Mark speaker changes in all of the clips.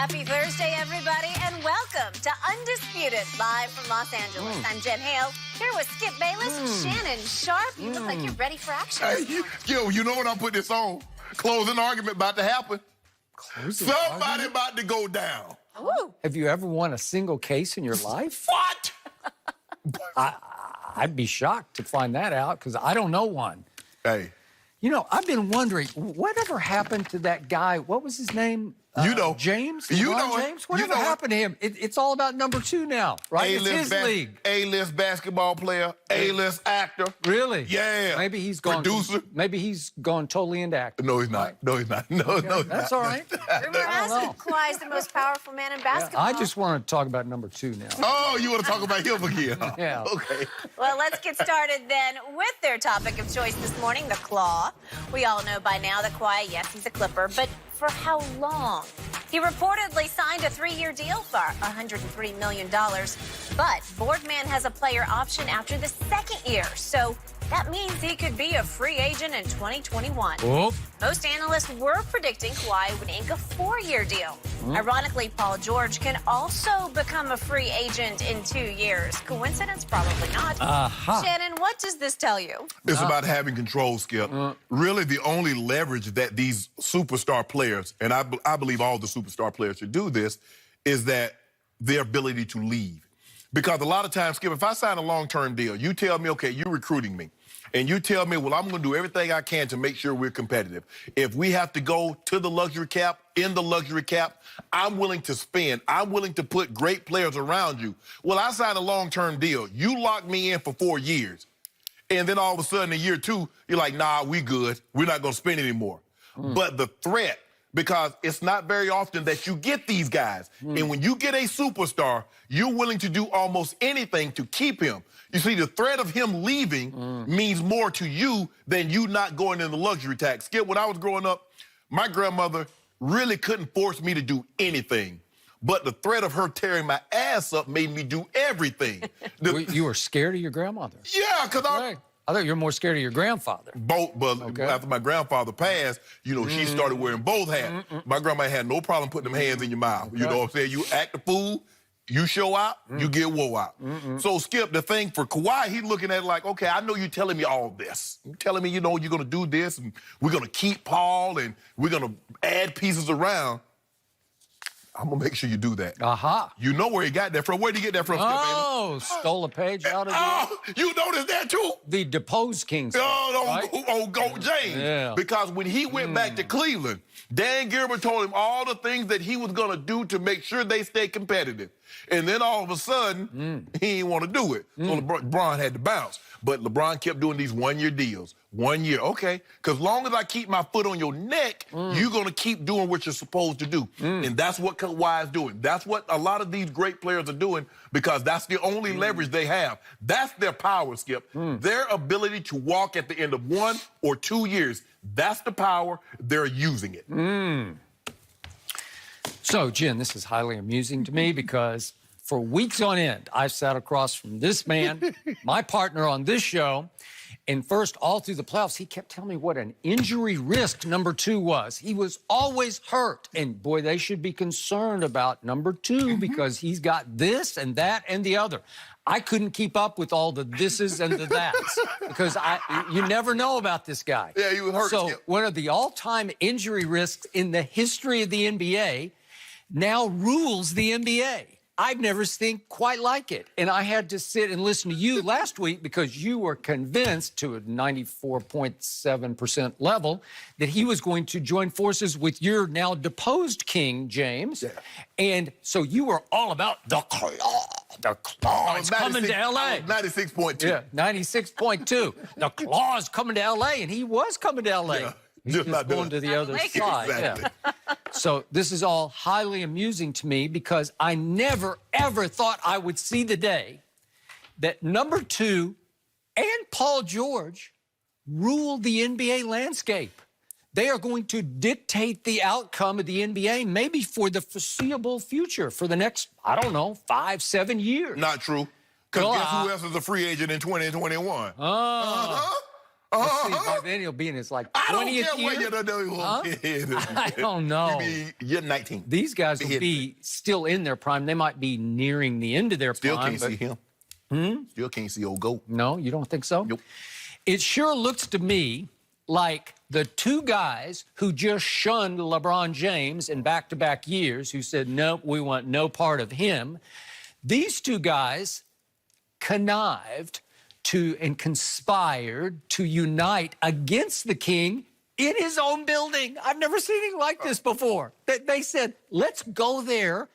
Speaker 1: Happy Thursday, everybody, and welcome to Undisputed, live from Los Angeles. I'm Jen Hale, here with Skip Bayless, Shannon Sharp. You look like you're ready for action.
Speaker 2: Hey, you know what I'm putting this on? Closing argument about to happen. Somebody about to go down.
Speaker 1: Ooh.
Speaker 3: Have you ever won a single case in your life?
Speaker 2: What?
Speaker 3: I'd be shocked to find that out because I don't know one.
Speaker 2: Hey.
Speaker 3: You know, I've been wondering, whatever happened to that guy? What was his name?
Speaker 2: You know.
Speaker 3: James?
Speaker 2: You
Speaker 3: LeBron
Speaker 2: know it.
Speaker 3: James? Whatever
Speaker 2: You know it.
Speaker 3: happened to him? It's all about number 2 now, right? It's his league.
Speaker 2: A-list basketball player, A-list actor.
Speaker 3: Really?
Speaker 2: Yeah.
Speaker 3: Maybe he's gone.
Speaker 2: Producer.
Speaker 3: Maybe he's gone totally into acting.
Speaker 2: No, he's not. No, he's not. No,
Speaker 3: Okay,
Speaker 2: no, he's
Speaker 3: that's
Speaker 2: not.
Speaker 3: all right.
Speaker 1: Rumor has it Kawhi's the most powerful man in basketball.
Speaker 3: I just want to talk about number 2 now.
Speaker 2: Oh, you want to talk about him again? Huh?
Speaker 3: Yeah.
Speaker 2: Okay.
Speaker 1: Well, let's get started then with their topic of choice this morning, the Claw. We all know by now that Kawhi, yes, he's a Clipper, but for how long? He reportedly signed a 3-year deal for $103 million, but Boardman has a player option after the 2nd year, so that means he could be a free agent in 2021.
Speaker 3: Oh.
Speaker 1: Most analysts were predicting Kawhi would ink a 4-year deal. Ironically, Paul George can also become a free agent in 2 years. Coincidence? Probably not. Shannon, what does this tell you?
Speaker 2: It's about having control, Skip. Really, the only leverage that these superstar players, and I believe all the superstar players should do this, is that their ability to leave. Because a lot of times, Skip, if I sign a long-term deal, you tell me, okay, you're recruiting me. And you tell me, well, I'm going to do everything I can to make sure we're competitive. If we have to go to the luxury cap, in the luxury cap, I'm willing to spend. I'm willing to put great players around you. Well, I signed a long-term deal. You locked me in for 4 years. And then all of a sudden in year 2, you're like, nah, we good. We're not going to spend anymore. But the threat, because it's not very often that you get these guys. And when you get a superstar, you're willing to do almost anything to keep him. You see, the threat of him leaving means more to you than you not going in the luxury tax. Skip, when I was growing up, my grandmother really couldn't force me to do anything. But the threat of her tearing my ass up made me do everything.
Speaker 3: You were scared of your grandmother?
Speaker 2: Yeah, because
Speaker 3: I thought you were more scared of your grandfather.
Speaker 2: Both, but
Speaker 3: Okay.
Speaker 2: after my grandfather passed, you know, she started wearing both hats. My grandma had no problem putting them hands in your mouth. You know what I'm saying? You act the fool, you show out, you get woe out. So, Skip, the thing for Kawhi, he's looking at it like, okay, I know you're telling me all this. You're telling me, you know, you're going to do this, and we're going to keep Paul, and we're going to add pieces around. I'm going to make sure you do that. You know where he got that from. Where did he get that from, Skip?
Speaker 3: Oh, stole a page out of
Speaker 2: You noticed that, too?
Speaker 3: the deposed Kings.
Speaker 2: Go James.
Speaker 3: Yeah.
Speaker 2: Because when he went back to Cleveland, Dan Gilbert told him all the things that he was going to do to make sure they stay competitive. And then all of a sudden, he didn't want to do it. So LeBron had to bounce. But LeBron kept doing these 1-year deals. 1 year, okay. Because long as I keep my foot on your neck, you're going to keep doing what you're supposed to do. And that's what Kawhi is doing. That's what a lot of these great players are doing because that's the only leverage they have. That's their power, Skip. Their ability to walk at the end of 1 or 2 years. That's the power. They're using it.
Speaker 3: So, Jen, this is highly amusing to me because for weeks on end, I've sat across from this man, my partner on this show, and first, all through the playoffs, he kept telling me what an injury risk number 2 was. He was always hurt. And, boy, they should be concerned about number 2 because he's got this and that and the other. I couldn't keep up with all the thises and the that's because you never know about this guy.
Speaker 2: Yeah, he was hurt.
Speaker 3: So,
Speaker 2: Skip.
Speaker 3: one of the all-time injury risks in the history of the NBA now rules the NBA. I've never seen quite like it. And I had to sit and listen to you last week because you were convinced to a 94.7% level that he was going to join forces with your now deposed king, James.
Speaker 2: Yeah.
Speaker 3: And so you were all about the claw. The claw is coming to L.A.
Speaker 2: 96.2.
Speaker 3: Yeah, 96.2. The claw is coming to L.A., and he was coming to L.A.
Speaker 2: Yeah.
Speaker 3: He's
Speaker 2: Just not
Speaker 3: going
Speaker 2: doing
Speaker 3: to the other
Speaker 1: Lakers.
Speaker 3: side.
Speaker 2: Exactly.
Speaker 3: Yeah. So this is all highly amusing to me because I never, ever thought I would see the day that number 2 and Paul George rule the NBA landscape. They are going to dictate the outcome of the NBA maybe for the foreseeable future, for the next, I don't know, 5, 7 years.
Speaker 2: Not true. Because
Speaker 3: Well,
Speaker 2: guess who else is a free agent in 2021?
Speaker 3: Let's see, by then he'll be in his like 20th
Speaker 2: I don't care
Speaker 3: year.
Speaker 2: what you know.
Speaker 3: Huh? I don't know.
Speaker 2: You're 19.
Speaker 3: These guys will be still in their prime. They might be nearing the end of their
Speaker 2: Still
Speaker 3: prime.
Speaker 2: can't see him. Still can't see old GOAT.
Speaker 3: No, you don't think so?
Speaker 2: Nope.
Speaker 3: It sure looks to me like the two guys who just shunned LeBron James in back-to-back years, who said, nope, we want no part of him. These two guys connived to and conspired to unite against the king in his own building. I've never seen anything like this before. They said, let's go there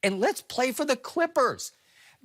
Speaker 3: and let's play for the Clippers.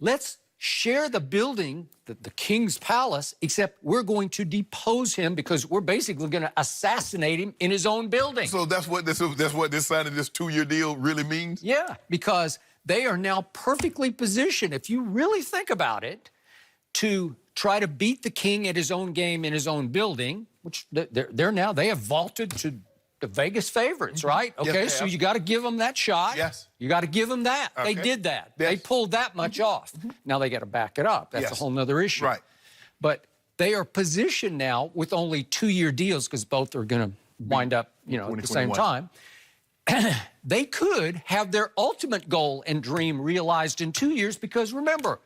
Speaker 3: Let's share the building, the king's palace, except we're going to depose him because we're basically going to assassinate him in his own building.
Speaker 2: So that's what this signing this 2-year deal really means?
Speaker 3: Yeah, because they are now perfectly positioned, if you really think about it, to try to beat the king at his own game in his own building, which they're now, they have vaulted to the Vegas favorites, right? Okay,
Speaker 2: Yes,
Speaker 3: so you got to give them that shot.
Speaker 2: Yes.
Speaker 3: You got to give them that.
Speaker 2: Okay.
Speaker 3: They did that.
Speaker 2: Yes.
Speaker 3: They pulled that much off. Now they got to back it up. That's a
Speaker 2: Yes.
Speaker 3: whole nother issue.
Speaker 2: Right.
Speaker 3: But they are positioned now with only 2-year deals because both are going to wind up, at the same
Speaker 2: 2021.
Speaker 3: time. They could have their ultimate goal and dream realized in 2 years because remember,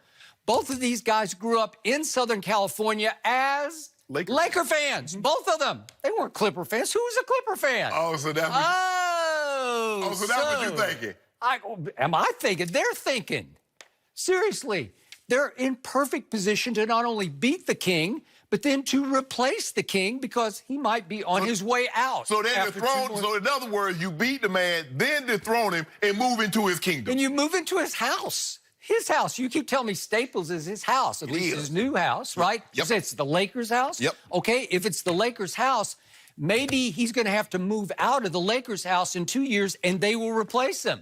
Speaker 3: both of these guys grew up in Southern California as Laker fans. Both of them. They weren't Clipper fans. Who was a Clipper fan?
Speaker 2: Oh, so that's what, that's what you're thinking.
Speaker 3: Am I thinking? They're thinking. Seriously, they're in perfect position to not only beat the king, but then to replace the king because he might be on his way out.
Speaker 2: So then
Speaker 3: after
Speaker 2: so in other words, you beat the man, then dethrone him and move into his kingdom.
Speaker 3: And you move into his house. His house. You keep telling me Staples is his house, at least his new house, right?
Speaker 2: Yep.
Speaker 3: You say it's the Lakers' house?
Speaker 2: Yep.
Speaker 3: Okay, if it's the Lakers' house, maybe he's going to have to move out of the Lakers' house in 2 years and they will replace him.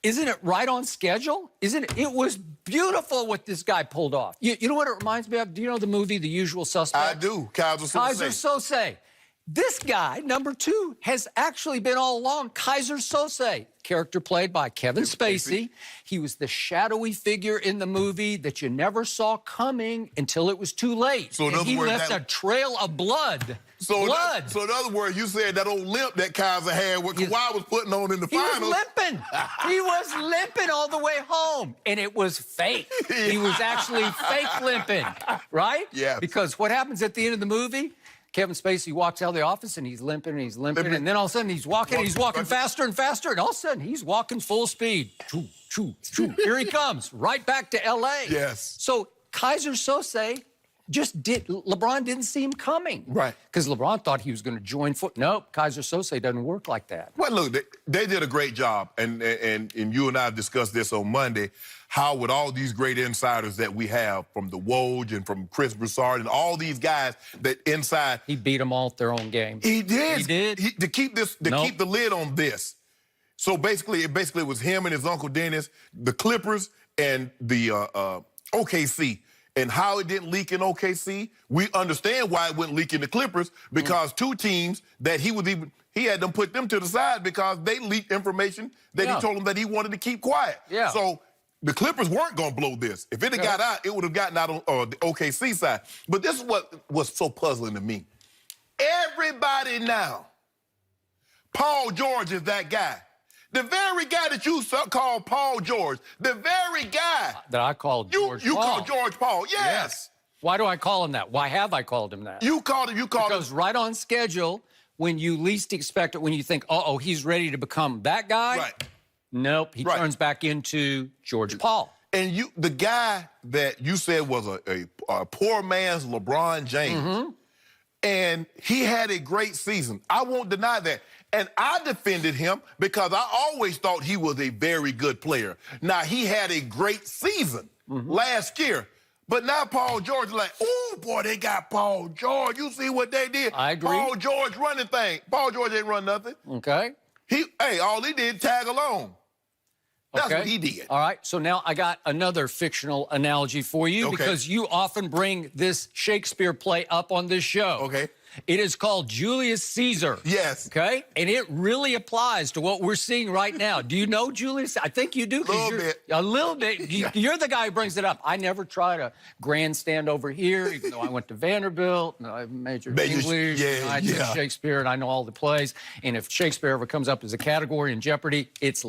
Speaker 3: Isn't it right on schedule? Isn't it? It was beautiful what this guy pulled off. You know what it reminds me of? Do you know the movie The Usual Suspects?
Speaker 2: I do. Kaiser
Speaker 3: Sose. This guy, number 2, has actually been all along Kaiser Sose, character played by Kevin Spacey. He was the shadowy figure in the movie that you never saw coming until it was too late.
Speaker 2: So in
Speaker 3: and
Speaker 2: other
Speaker 3: he
Speaker 2: words,
Speaker 3: left a trail of blood.
Speaker 2: So
Speaker 3: blood.
Speaker 2: So in other words, you said that old limp that Kaiser had, what Kawhi was putting on in the
Speaker 3: He
Speaker 2: finals.
Speaker 3: was limping. He was limping all the way home, and it was fake. He was actually fake limping, right?
Speaker 2: Yeah.
Speaker 3: Because what happens at the end of the movie? Kevin Spacey walks out of the office, and he's limping, and then all of a sudden he's walking faster and faster, and all of a sudden he's walking full speed. Choo, choo, choo. Here he comes, right back to L.A.
Speaker 2: Yes.
Speaker 3: So Kaiser Sose LeBron didn't see him coming.
Speaker 2: Right.
Speaker 3: Because LeBron thought he was going to join foot. Nope, Kaiser Sose doesn't work like that.
Speaker 2: Well, look, they did a great job, and you and I discussed this on Monday, how with all these great insiders that we have from the Woj and from Chris Broussard and all these guys that inside.
Speaker 3: He beat them all at their own game.
Speaker 2: He did.
Speaker 3: He did.
Speaker 2: To keep the lid on this. So basically, it was him and his Uncle Dennis, the Clippers, and the OKC. And how it didn't leak in OKC, we understand why it wouldn't leak in the Clippers, because two teams that he had them put them to the side because they leaked information that he told them that he wanted to keep quiet.
Speaker 3: Yeah.
Speaker 2: So the Clippers weren't going to blow this. If it had got out, it would have gotten out on the OKC side. But this is what was so puzzling to me. Everybody now, Paul George is that guy. The very guy that you call Paul George, the very guy
Speaker 3: that I called George Paul.
Speaker 2: You call George Paul, yes.
Speaker 3: Why do I call him that? Why have I called him that?
Speaker 2: You called him.
Speaker 3: Because right on schedule, when you least expect it, when you think, uh-oh, he's ready to become that guy.
Speaker 2: Right.
Speaker 3: Nope, he turns back into George Paul.
Speaker 2: And the guy that you said was a poor man's LeBron James, and he had a great season. I won't deny that. And I defended him because I always thought he was a very good player. Now, he had a great season last year. But now Paul George is like, oh, boy, they got Paul George. You see what they did?
Speaker 3: I agree.
Speaker 2: Paul George running thing. Paul George ain't run nothing.
Speaker 3: Okay.
Speaker 2: All he did, tag along. That's
Speaker 3: okay.
Speaker 2: what he did.
Speaker 3: All right, so now I got another fictional analogy for you because you often bring this Shakespeare play up on this show.
Speaker 2: Okay.
Speaker 3: It is called Julius Caesar.
Speaker 2: Yes.
Speaker 3: Okay? And it really applies to what we're seeing right now. Do you know Julius? I think you do.
Speaker 2: Little bit.
Speaker 3: A little bit. You're the guy who brings it up. I never try to grandstand over here, even though I went to Vanderbilt and I majored in English.
Speaker 2: Yeah,
Speaker 3: I did Shakespeare and I know all the plays. And if Shakespeare ever comes up as a category in Jeopardy, it's